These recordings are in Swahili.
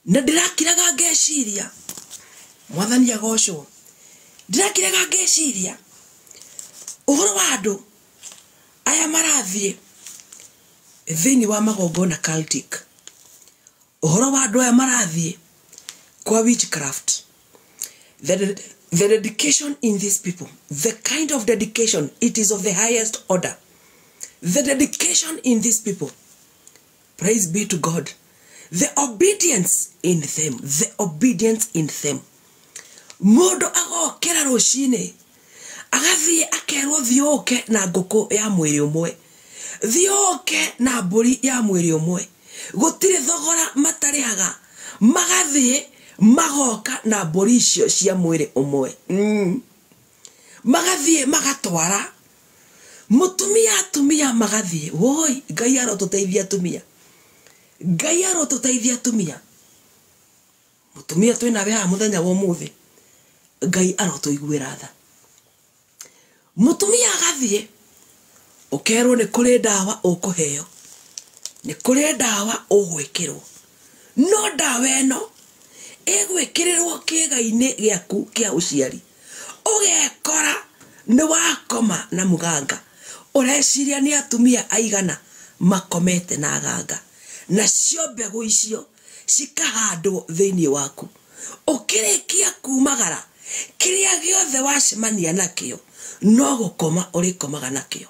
na ndirakiraga ngeciria mwathani agocwo ndirakiraga ngeciria uhoro wa andu aya marathie thini wa magongona cultic uhoro wa andu aya marathie kwa witchcraft the dedication in these people, the kind of dedication, it is of the highest order. The dedication in these people, praise be to God. The obedience in them, the obedience in them. Modo agokera rucini agathie akerwo thioke na nguku ya mwiri umwe, thioke na mburi ya mwiri umwe, gutire thogora matarihaga, magathie magoka na mburi icio cia mwiri umwe. Magathie magatwara mutumia magathie. Woi, Ngai arotuteithia atumia, Ngai arotuteithia atumia. Mutumia twina we muthenya wa umuthi, Ngai arotuiguira tha. Mutumia agathie ukerwo ni kuri ndawa ukuheo, ni kuri ndawa ugwikirwo, no ndawa eno egwekirirwo kiga-ini giaku kia uciari, ugekora ni wakoma na muganga. Ureciria ni atumia aigana makomete na aganga, na cio mbegu icio cikahandwo thiini waku. Ukirikia kumagara kiria giothe wacemania nakio no gukoma urikomaga nakio.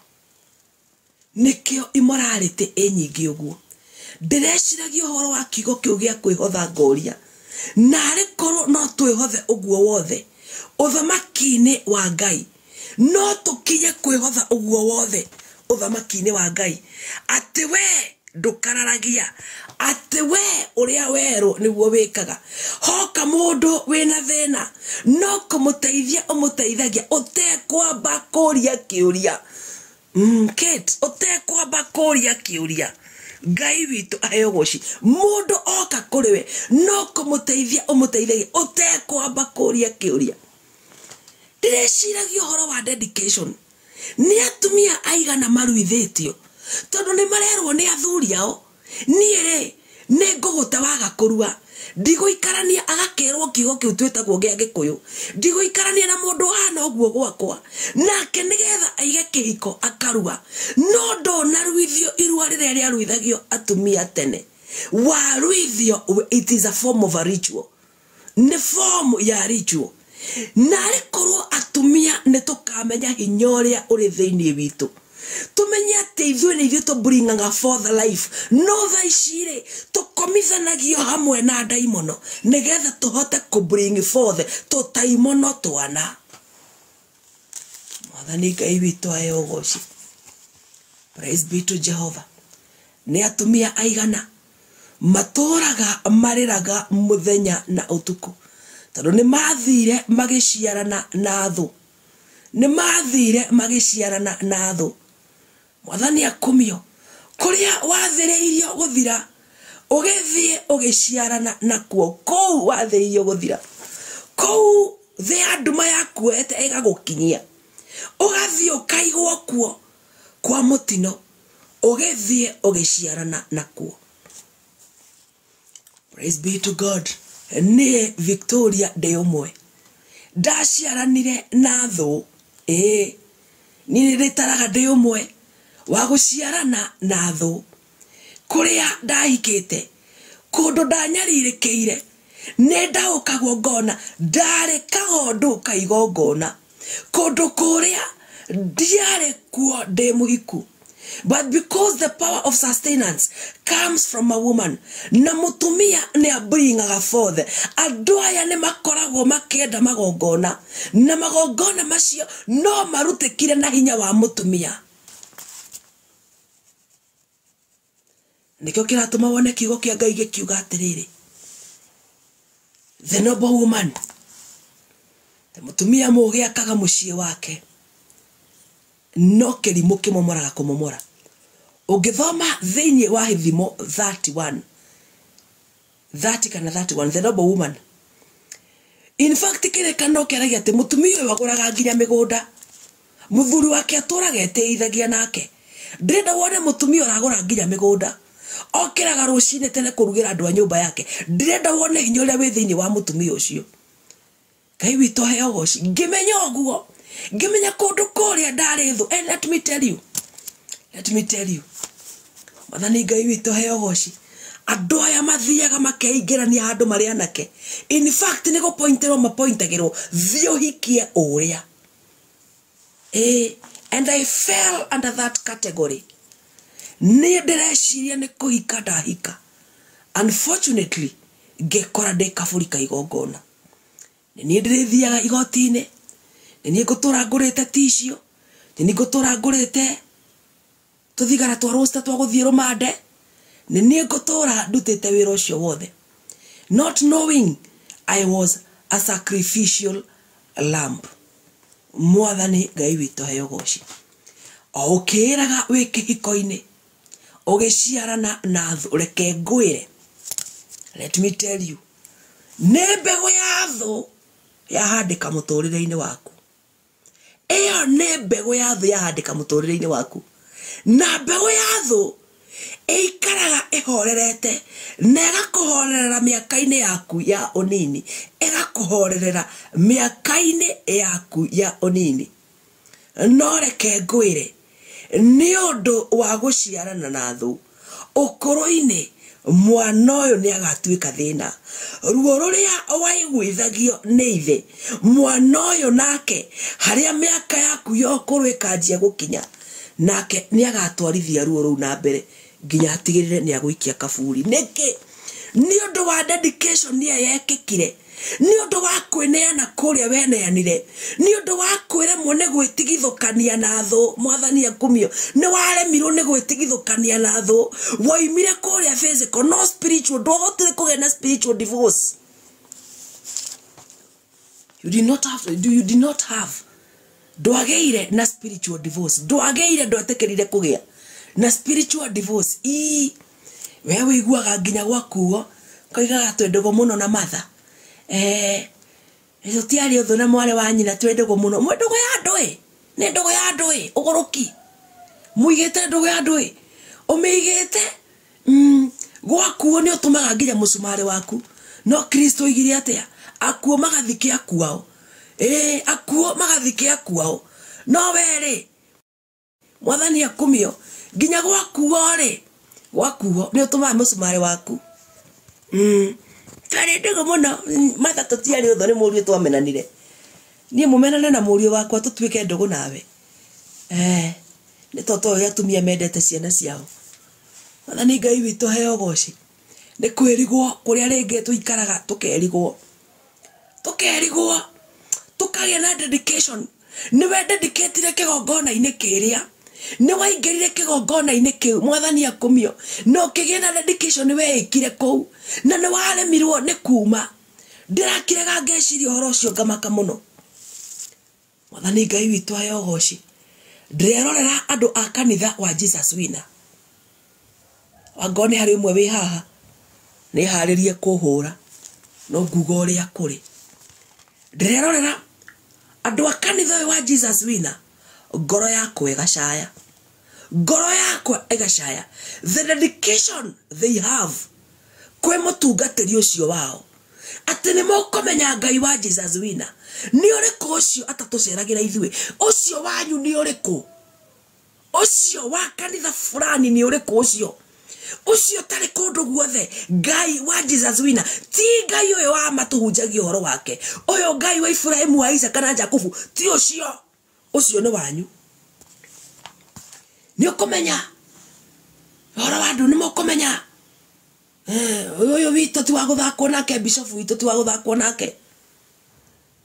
Nikio immorality enyingi uguo. Ndireciragia uhoro wa kiugo kiu gia kwihotha ngoria, na arikorwo no twihothe uguo wothe uthamaki-ini wa Ngai, no tukinye kwihotha uguo wothe uthamaki-ini wa Ngai, ati we ndukararagia, ati we uria weru niguo wikaga. Hoka mundu wina thina no kumuteithia umuteithagia, utekwamba kuria kiuria. Kate, utekwamba kuria kiuria. Ngai witu ayogoshi, mundu oka kuriwe no kumuteithia umuteithagia, utekwamba kuria kiuria. Ndireciragia uhoro wa dedication. Ni atumia aigana maruithitio tondu ni marerwo ni athuri ao, nie ri ni nguguta waga kurua, ndiguikarania agakerwo kiugo kiu twitagwo gia Gikuyu, ndiguikarania na mundu hana uguo gwakwa, nake nigetha aige kihiko akarua. No ndona ruithio irua riria riaruithagio atumia tene. Waruithio, it is a form of a ritual, ni form ya ritual. Na rikorwo atumia ni tukamenya hinya uria uri thiini witu, tumenya ati ithuĩ nĩ ithuĩ tũbringaga forth life, no tha icirĩ tũkomithanagio hamwe na ndaimono nĩgetha tũhote kũbring forth tũtaimono twana. Mwathani Ngai witũ ayogoci, praise be to Jehovah. Nĩ atumia aigana matũraga marĩraga mũthenya na ũtukũ, tondũ nĩ mathire magĩciarana na thũ, nĩ mathire magĩciarana na thũ. Mwathani akumio kuria wathiriirio guthira, ugithie ugiciarana nakuo kou wathiriirio guthira, kou thia nduma yakuete igagukinyia, ugathie ukaigwo kuo kwa mutino, ugithie ugiciarana nakuo. Praise be to God. Ni Victoria de umwe ndaciaranire na thu, ni ritaraga de umwe wa guciarana na thu, kuria ndahikite kundu ndanyaririkiire ni ndaukagwo ngona ndari kagondu kaigongona kundu kuria ndiari kuo ndi muhiku. But because the power of sustenance comes from a woman, na mutumia ni abringaga forth, andu aya ni makoragwo makienda magongona, na magongona macio no marutikire na hinya wa mutumia. Nikio kiratuma wone kiugo kia Ngai gikiuga atiriri, the noble woman, the mutumia mugi akaga mucii wake, no kirimu kimomoraga kumomora. Ugithoma thiini wa Hithimo 30 kana 31, the noble woman, in fact kirekano keragia ati mutumia uyu aguraga nginya migunda, muthuri wake aturaga eteithagia nake. Ndenda wone mutumia uragura nginya migunda, okiraga rucine tene kurugira andu a nyumba yake ndirenda wone hinya uria wi thiini wa mutumia ucio Ngai witũ heo goci ngimenya oguo ngimenya kundu kuria ndari thu and let me tell you Mwathani Ngai witũ heo goci andu aya mathiaga makeingirania handu mari anake in fact ni gupointerwo mapointagirwo thio hikie uria and I fell under that category ni ndireciria ni kuhika ndahika unfortunately ngekora ndikaburi igongona ni ndirithiaga igoti-ini ni ngutura ngurite ticio ni ngutura ngurite tuthigara twa rosta twa guthie rumande ni ngutura ndutite wira ucio wothe not knowing I was a sacrificial lamb. Mwathani Ngai witũ heo goci ukiraga wi kihiko-ini ugiciarana na thu reke ngwire let me tell you ne mbegu ya thu yahandika muturire-ini waku iyo ne mbegu ya thu yahandika muturire-ini waku na mbegu ya thu ikaraga ihorerete na igakuhorerera miaka-ini yaku ya unini igakuhorerera miaka-ini yaku ya unini no reke ngwire ni undu wa guciarana na thu ukuru-ini mwana uyu ni agatuika thina ruo ruria waiguithagio ni ithe mwana uyu nake haria miaka yaku yo ukuru ikanjia gukinya nake ni agatwarithia ruo ruu na mbere nginya atigirire ni aguikia kaburi niki ni undu wa dedication ni yekikire ni undu wa kwineana kuria weneanire ni undu wa kwiremwo ni gwitigithukania na thu Mwathani akumio ni waremirwo ni gwitigithukania na thu woimire kuria physical no spiritual ndwahotire kugena spiritual divorce you did not have ndwageire na spiritual divorce ndwageire ndwetekerire kugia na spiritual divorce we wiguaga nginya gwakuo koigaga twendego muno na matha tiari uthu na mwale wa nyina twendego muno mwendogo ya ndui ni ndogo ya ndui uguruki muigite ndogo ya ndui umigite gwakuo ni utumaga nginya musumari waku no Kristo igire atia akuo magathikia kuao akuo magathikia kuao no were Mwathani akumio nginya gwakuo ri gwakuo ni utumaga musumari waku twari ndego muno matha tutiari utho ni murio twamenanire nie mumenane na murio wakwa tutwike ndogo nawe ni toto ya tumia mendete ciana ciao Mwathani Ngai witũ heo goci ni kwirigwo kuria ringi tuikaraga tukerigwo tukagia na dedication ni we dedicate kigongona-ini kiria ni waingirire kigongona-ini kiu Mwathani akumio no kigie na dedication we ikire kou na ni waremirwo ni kuma ndirakirega ngeciria horo ucio ngamaka muno Mwathani Ngai witũ heo goci ndirerorera andu a kanitha wa Jesus Winner wangoni hari umwe wi haha ni haririe kuhura no nguga uria kuri ndirerorera andu a kanitha wa Jesus Winner ngoro yakwa igacaya the dedication they have kwe mutungatiri ucio wao ati ni mukomenya Ngai wa Jesus Winner ni uriku ucio atatuceragira ithui ucio wanyu ni uriku ucio wa kanitha fulani ni uriku ucio tari kundu guothe Ngai wa Jesus Winner ti Ngai uyu wa matuhunjagia horo wake uyu Ngai wa Ibrahimu wa Isaka na Jakubu ti ucio ni wanyu ni ukomenya horo wandu ni mukomenya uyu witũ ti wa guthakwo nake bishop witũ ti wa guthakwo nake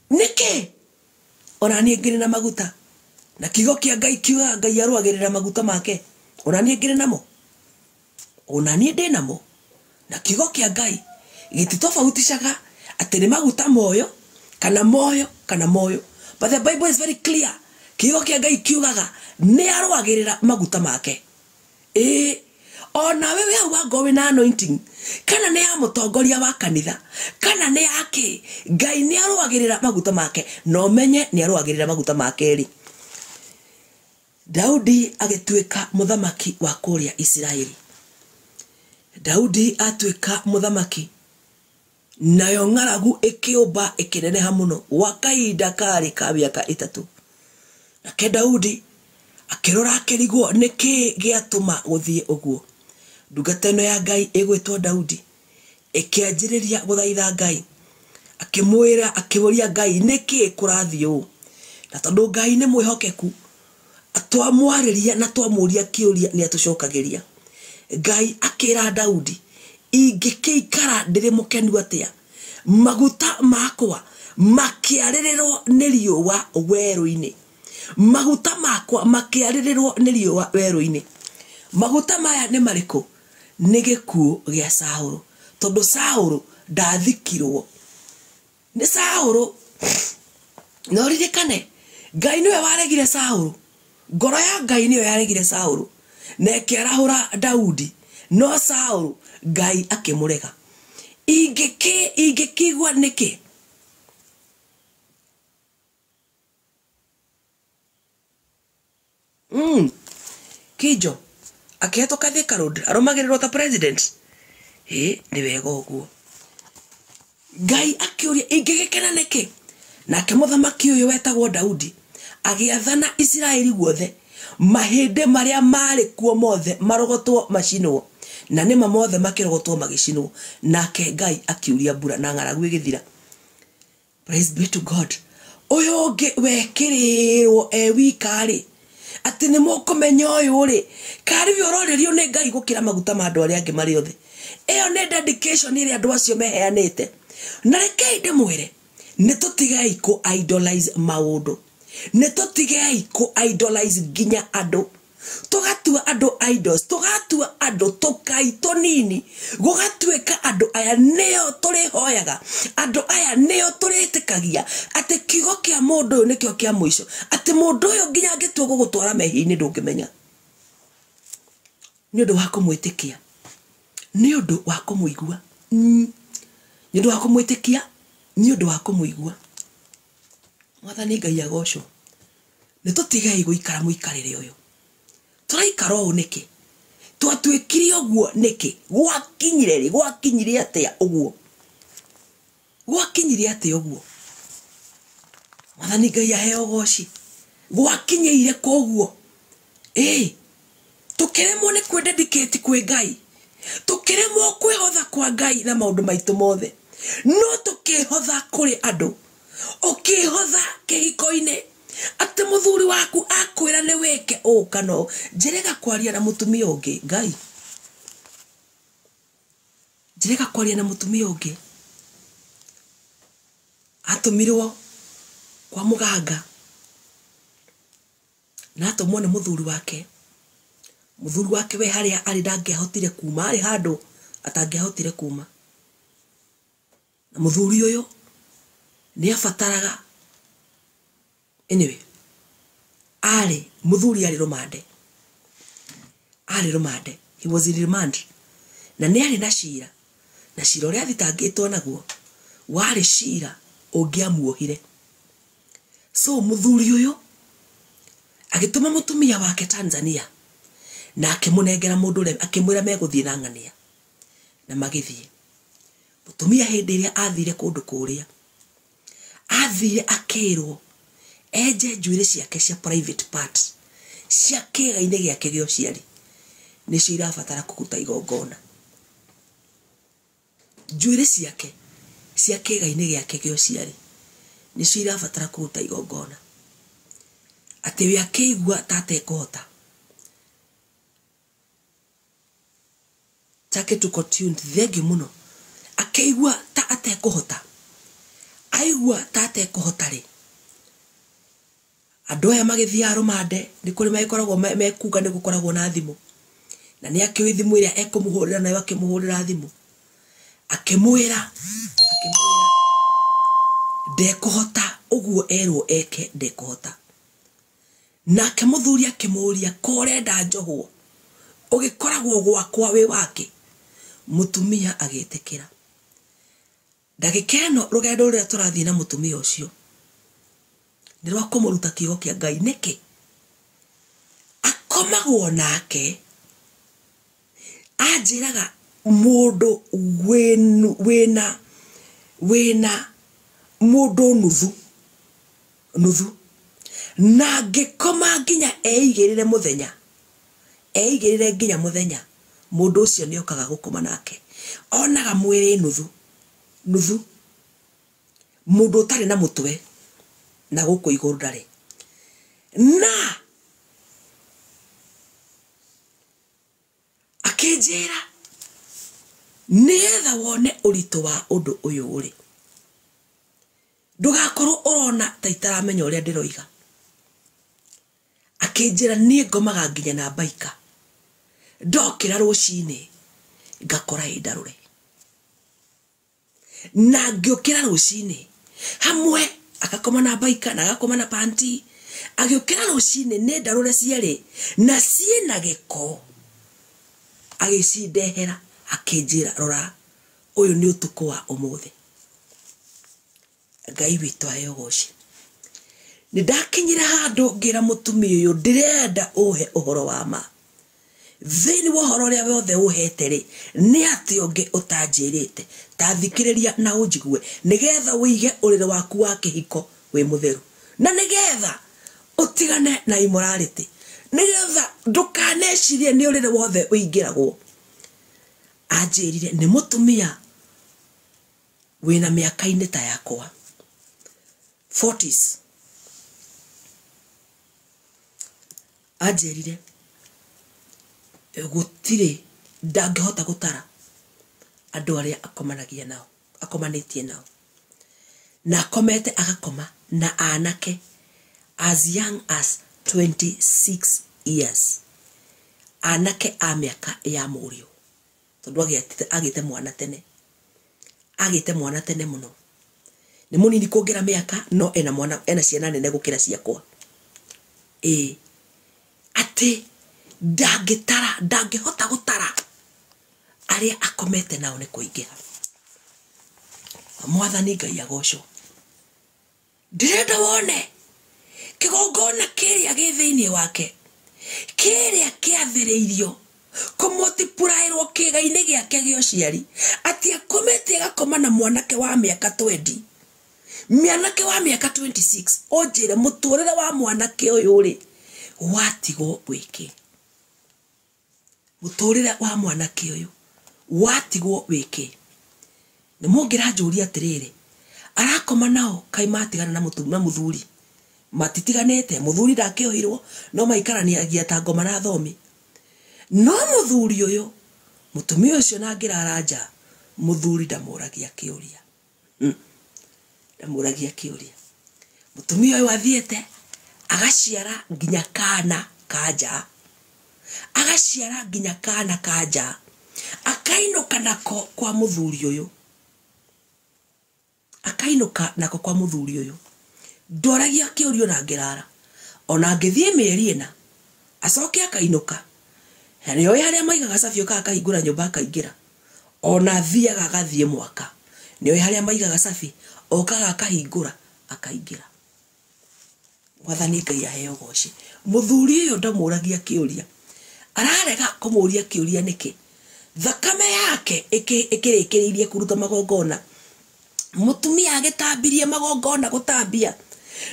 niki ona nie ngire na maguta na kigo kia Ngai kiuga Ngai arwagirira maguta make ona nie ngire namo ona nie ndi namo na kigo kia Ngai gititofautishaga ati ni maguta moyo kana moyo but the Bible is very clear kigo kia Ngai kiugaga ni arwagirira maguta make ona wewe hau wango na anointing kana ni ya mutongoria wa kanitha kana ni yake Ngai ni arwagirira maguta make no menye ni arwagirira maguta make ri Daudi agituika muthamaki wa kuria Israeli Daudi atuika muthamaki nayo ng'aragu ikiumba ikineneha muno gwa kahinda kari ka miaka 3 nake Daudi akirora akirigwo niki giatuma guthie uguo ndungata ino ya Ngai igwitwo Daudi ikianjiriria guthaitha Ngai akimwira akiburia Ngai niki kurathio na tondu Ngai ni mwihokeku atwamwariria na twamuria kiuria ni atucokagiria Ngai akira Daudi ingikikara ndiri mukenu atia maguta makwa makiaririrwo ni riuwa weru-ini maguta makwa makiaririrwo ni riuwa weru-ini maguta maya ni mariko ni gikuo gia Saulu tondu Saulu ndathikirwo ni Saulu no ririkane Ngai niwe waregire Saulu ngoro ya Ngai niwe yaregire Saulu na kiarahura Daudi no Saulu Ngai akimurega ingikigwa niki Kijo akihetoka Thika Road aromagirirwo ta president ni wega uguo Ngai akiuria ingigikena niki nake muthamaki uyu wetagwo Daudi agiathana Israeli guothe mahinde maria mari kuo mothe marogotwo macinwo na nima mothe makirogotwo magicinwo nake Ngai akiuria mbura na ng'aragu igithira. Praise be to God. Uyu ngi wekirirwo wikari ati ni mukumenya uyu ri kari biororerio ni Ngai gukira maguta ma andu aria angi mari othe iyo ni dedication iri andu acio meheanite na reke ndimwire ni tutigai ku idolize maundu ni tutigai ku idolize ginya andu tugatua andu idols tugatua andu tukai tonini gugatuika andu aya neo turi hoyaga andu aya neo turitikagia ati kigo kia mundu nikio kia mwisho ati mundu uyu ginya ngitua gugutwara mehi-ini ndungimenya ni undu wa kumwitikia ni undu wa kumuigua ni undu wa kumwitikia ni undu wa kumuigua Mwathani Ngai agocwo ni tutigai guikara muikarire uyu turaikara o niki twatwikire oguo niki gwakinyire atia oguo Mwathani Ngai aheo goci gwakinyeire koguo tukiremwo ni kwededicate kwi Ngai tukiremwo kwihotha kwa Ngai na maundu maitu mothe no tukihotha kuri andu ukihotha kihiko-ini ati muthuri waku akwira ni weke ukano njirega kwaria na mutumia ungi Ngai njirega kwaria na mutumia ungi atumirwo kwa muganga na atumwo ni muthuri wake we haria ari ndangehotire kuma ari handu atangehotire kuma na muthuri uyu ni afataraga anyway muthuri ari rumande he was in remand na ni ari na shira uria thitangitwo naguo wari shira ungiamuohire so muthuri uyu agituma mutumia wake Tanzania na akimunengera mundu ule akimwira meguthie na ng'ania na magithie mutumia hindi iria athire kundu kuria athire akirwo eje njuire ciake cia private parts cia kiga-ini giake gio ciari nicio irabatara kuguta igongona njuire ciake cia kiga-ini giake gio ciari nicio irabatara kuguta igongona ati we akigua tate kuhota take to continue thegi muno akigua ta ate kuhota aigua tate kuhota ri andu aya magithia rumande ni kuri magikoragwo mekuga ni gukoragwo na thimu na ni akiwi thimu iria ekumuhurira nayo akimuhurira thimu akimwira ndekuhota uguo erwo eke ndekuhota nake muthuri akimuria korenda njohwo ugikoragwo gwakwa we wake mutumia agitikira ndagikeno rugendo ruria turathie na mutumia ucio ni rwa kumuruta kigo kia Ngai niki akomagwo nake anjiraga mundu wena mundu nuthu na ngikoma nginya eigirire muthenya mundu ucio ni okaga gukoma nake onaga mwiri nuthu mundu utari na mutwe na guku iguru ndari na akinjira nietha wone uritu wa undu uyu uri ndugakorwo urona ta itaramenya uria ndiroiga akinjira ni ngomaga nginya na baika ndokira rucini ngakora indarure na ngiukira rucini hamwe akakoma na baika na agakoma na panti agiukira rucini ni ndarure cieri na ciena giko agicindehera akinjira rora uyu ni utuku wa umuthi Ngai witu ayogoci ni ndakinyira handu ngira mutumia uyu ndirenda uhe uhoro wa ma thini wa uhoro ria wothe uhete ri ni ati ungi utanjirite tathikiriria na unjigue nigetha uige urire waku wa kihiko wi mutheru na nigetha utigane na immorality nigetha ndukanecirie ni urire wothe uingiragwo anjirire ni mutumia wina miaka-ini ta yakwa 40s anjirire gutire ndangihota gutara andu aria akomanitie nao na akomete agakoma na anake as young as 26 years anake a miaka ya murio tondu agite mwana tene muno ni munini kuongira miaka no ena ciana nene gukira ciakwa ati ndangihota gutara aria akomete nao ni kuingira mwathani Ngai agocwo ndirenda wone kigongona kiria githiini wake kiria kiathiriirio kumultiplyirwo kigai-ini giake giociari ati akomete agakoma na mwanake wa miaka 20 mwanake wa miaka 26 onjire muturire wa mwanake uyu ri watigwo wiki muturire wa mwanake uyu watigwo wiki ni mungira njuria atiriri arakoma nao kai matigana na muthuri matitiganete muthuri ndakiohirwo no maikaraniagia ta ngoma na thomi no muthuri uyu mutumia ucio na ngiraranja muthuri ndamuragia kiuria mutumia uyu athiete agaciara nginya kana kanja akainuka nako kwa muthuri uyu ndoragia kiurio na ngirara ona ngithie mieri ina acoke akainuka hani oya aria maigaga cabi uka akahingura nyumba akaingira ona thiaga gathie mwaka ni oya aria maigaga cabi okaga akahingura akaingira mwathani Ngai aheo goci muthuri uyu ndamuragia kiuria ararega kumuria kiuria niki thakame yake ikirikiririe kuruta magongona mutumia agitambirie magongona gutambia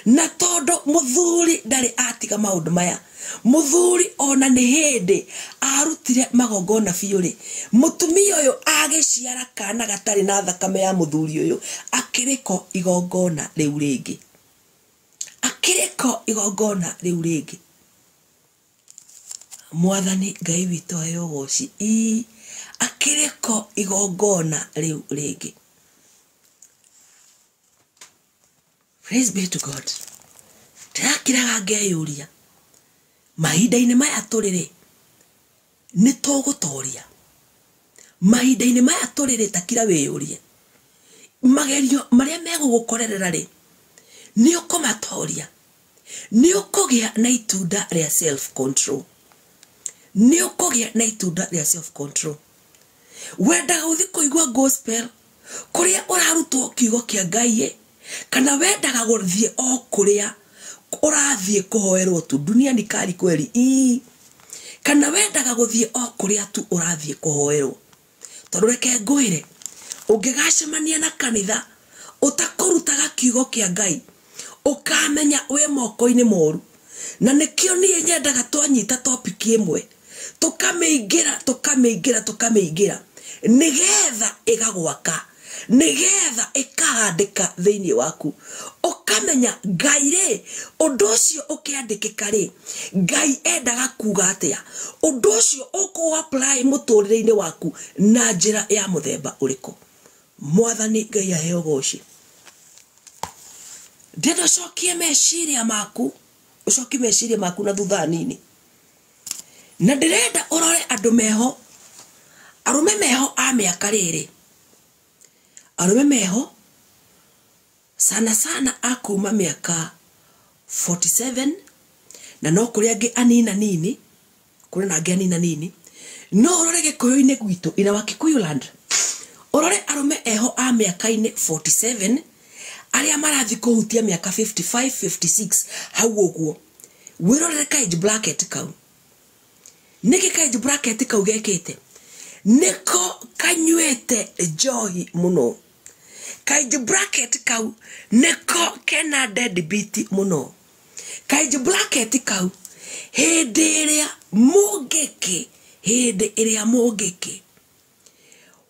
na todo muthuri ndari atiga maundu maya muthuri ona ni hindi arutire magongona biuri mutumia uyu agiciara kana gatari na thakame ya muthuri uyu akiriko igongona riu ringi mwathani Ngai witu ayogoci akiriko igongona riu ringi. Praise be to God. Tirakiraga ngeyuria mahinda-ini maya turire ni tugutoria mahinda-ini maya turire takira wiyurie magerio maria megugukorerera ri ni ukomatoria ni ukugia na itunda ria self control wenda uthi kuigwa gospel kuria urarutwo kiugo kia Ngai kana wendaga guthie o kuria urathie kuhoerwo tu dunia ni kari kweli kana wendaga guthie o kuria tu urathie kuhoerwo Toreke ngwire ungigacemania na kanitha utakurutaga kiugo kia Ngai ukamenya we moko-ini moru na nikio nie nyendaga twanyita topic imwe tukameingira nigetha igagwaka nigetha ikahandika thiini waku ukamenya Ngai ri undu ucio ukiandikika ri Ngai endaga kuga atia undu ucio uku apply muturire-ini waku na njira ya muthemba uriku. Mwathani Ngai aheo goci. Ndendo cokie meciria maku ucokie meciria maku na thutha nini na ndirenda urore andu meho arume meho a miaka riri arume meho sana akuma miaka 47 na no kuri angi anina nini kuri na angi anina nini no urore Gikuyu-ini gwitu ina wa Kikuyu land urore arume eho a miaka-ini 47 aria marathi kuhutia miaka 55 56 hau uguo wirorere kaige bracket kau niki kaige bracket kau gekite niko kanywete njohi muno kaige bracket kau niko kena deadbeat muno kaige bracket kau hindi iria mugiki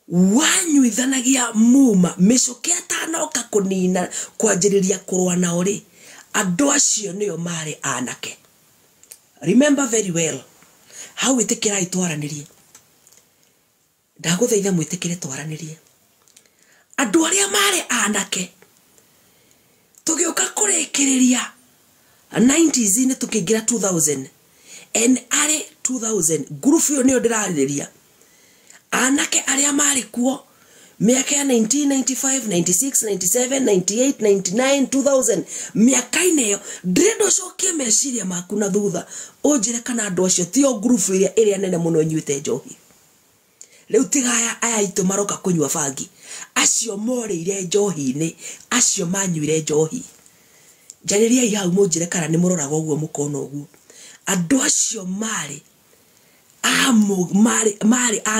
wanyuithanagia muma micuki atanoka kunina kwanjiriria kurwa nao ri andu acio nio mari anake. Remember very well how itikirai twaranirie ndaguthaitha mwitikire twaranirie andu aria mari anake tugiuka kurikiriria 90s ni tukingira 2000 and are 2000 group yo nio ndirariria anake aria mari kuo miaka ya 1995 96 97 98 99 2000 miaka ineyo ndendo cokie meciria maku na thutha unjire kana andu acio tio group iria nene muno nyuite njohi riu tigaya aya itu maroka kunywa bangi acio morire njohi-ini acio manyuire njohi njariria hau munjire kana ni muroraga uguo mukona uguo andu acio mari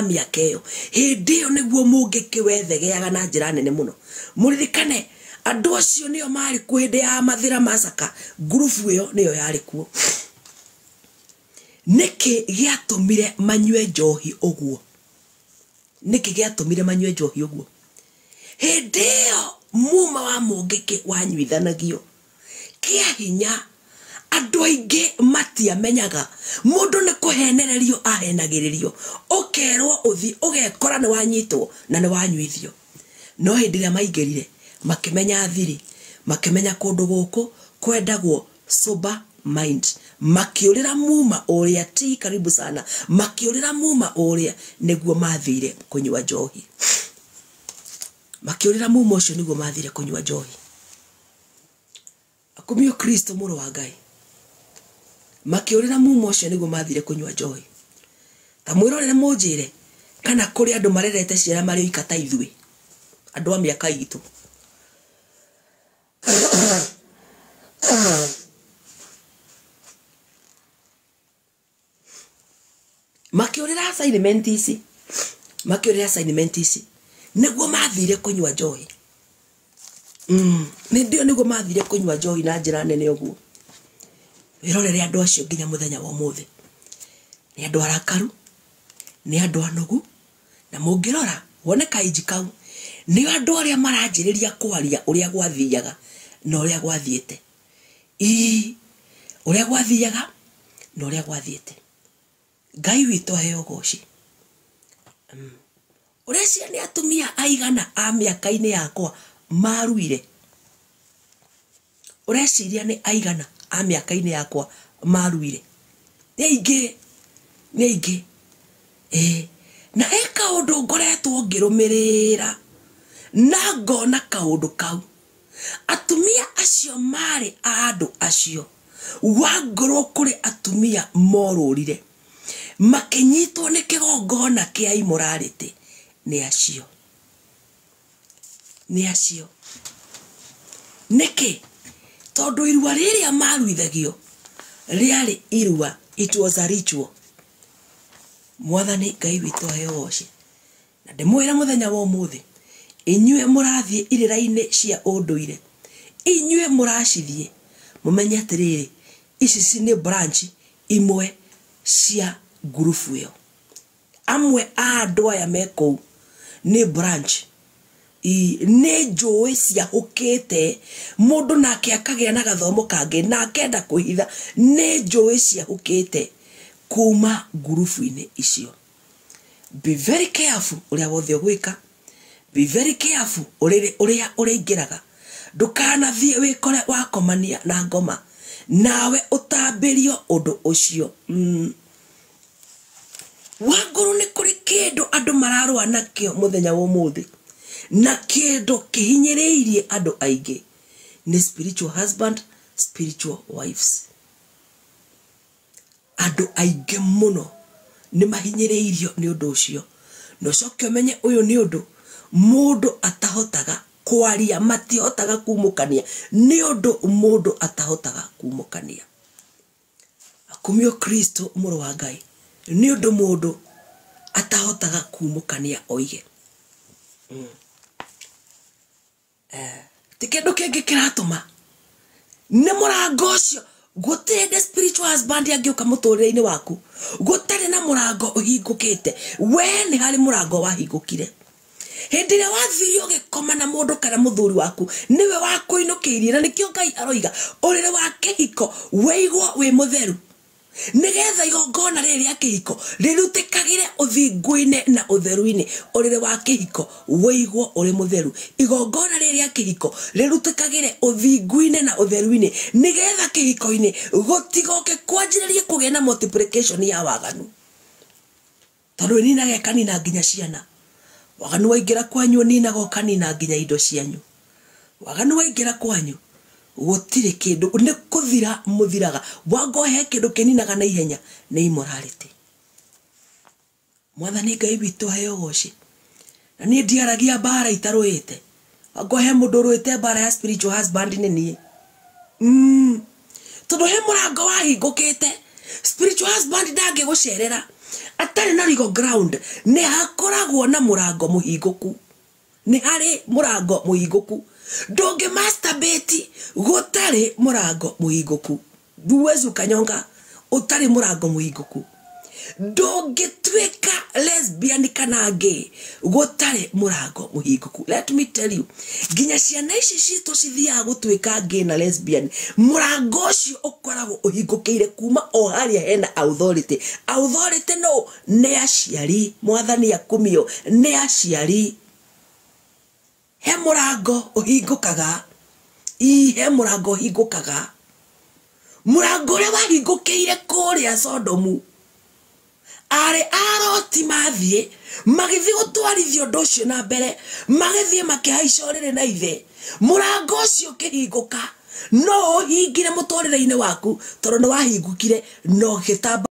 miaka iyo hindi iyo niguo mungikiwethegeaga na njira nene muno muririkane andu acio nio mari ku hindi ya Mathira Massacre group iyo niyo yari kuo niki giatumire manywe njohi uguo hindi iyo muma wa mungiki wanyuithanagio kia hinya andu aingi matiamenyaga mundu ni kuhenererio ahenagiririo ukerwo uthi ugekora ni wanyitwo na ni wanyuithio no hindi ria maingirire makimenya thiri makimenya kundu guku kwendagwo sober mind makiurira muma uria ti karibu sana makiurira muma uria niguo mathire kunywa njohi makiurira muma ucio niguo mathire kunywa njohi akumio Kristo muro wa Ngai makiurira muma ucio niguo mathire kunywa njohi ta mwirorere munjire kana kuri andu marerete ciara mari ikata ithui andu a miaka itu makiurira assignment ici niguo mathire kunywa njohi ndio niguo mathire kunywa njohi na njira nene uguo wirorere andu acio nginya muthenya wa umuthi ni andu arakaru ni andu anogu na mungirora wone kaiji kau ni andu aria maranjiriria kwaria uria gwathiaga na uria gwathiete uria gwathiaga na uria gwathiete. Ngai witu aheo goci urecia ni atumia aigana a miaka-ini yakwa maruire ureciria ni aigana a miaka-ini yakwa maruire ni aingi na eka undu ngoretwo ngirumirira na ngona kaundu kau atumia acio mari andu acio wangorwo kuri atumia morurire makinyitwo ni kigongona kia immorality ni acio niki tondu irua riria maruithagio riari irua, it was a ritual. Mwathani Ngai witu aheo goci na ndimwira muthenya wa umuthi inyue murathie irira-ini cia unduire inyue muracithie mumenye atiriri ici ni branch imwe cia gurufu iyo amwe andu aya meko ni branch ni njui cia hukite mundu nake akagia na gathomo kange na akenda kuhitha ni njui cia hukite kuma gurufu-ini icio. Be very careful uria wothe gwika. Be very careful uria ingiraga. Ndukana thie wikore wakomania na ngoma nawe utambirio undu ucio. Wanguru ni kuri kindu andu mararwa nakio muthenya wa umuthi na kindu kihinyiriirie andu aingi ni spiritual husband, spiritual wives. Andu aingi muno ni mahinyiriirio ni undu ucio. No coke umenye uyu ni undu mundu atahotaga kwaria, matihotaga kumukania ni undu mundu atahotaga kumukania. Akumio Kristo muru wa Ngai ni undu mundu atahotaga kumukania oige. Tikindu kingi kiratuma ni murango ucio gutende spiritual husband angiuka muturire-ini waku gutari na murango uhingukite. We ni hari murango wahingukire hindi ria wathirio gikoma na mundu kana muthuri waku niwe wakuinukiirie na nikio Ngai aroiga urire wa kihiko weigwo wi mutheru nigetha igongona riri ya kihiko rirutikagire uthingu-ini na utheru-ini. Urire wa kihiko weigwo uri mutheru, igongona riri ya kihiko rirutikagire uthingu-ini na utheru-ini nigetha kihiko-ini gutigoke kwanjiririe kugia na multiplication ya waganu. Tondu ni nage kanina nginya ciana. Waganu waingira kwanyu ni nago kanina nginya indo cianyu. Waganu waingira kwanyu gutire kindu ni kuthira muthiraga. Wangohe kindu kininaga na ihenya ni immorality. Mwathani Ngai witu hayo goci na ni ndiaragia bara itaruite. Wangohe mundu ruite bara ya spiritual husband ni nie. Tondu he murango wahingukite spiritual husband ndange gucerera atari na legal ground ni hakoragwo na murango muhinguku. Ni hari murango muhinguku. Ndonge masturbate gutari murango muhinguku. Duwezu kanyonga utari murango muhinguku. Ndonge tweka lesbian kana gay gutari murango muhinguku. Let me tell you, ginya ciana ici citu cithia gutweka gay na lesbian murango ucio ukoragwo uhingukiire kuma o haria hena authority. Authority no ni aciari. Mwathani akumio ni aciari. He murango uhingukaga. He murango uhingukaga. Murango uria wahingukiire kuria Sodomu ari aroti mathie magithi gutwarithio undu ucio na mbere magithie makihaica urire na ithe. Murango ucio ukihinguka no uhingire muturire-ini waku tondu ni wahingukire no gitamba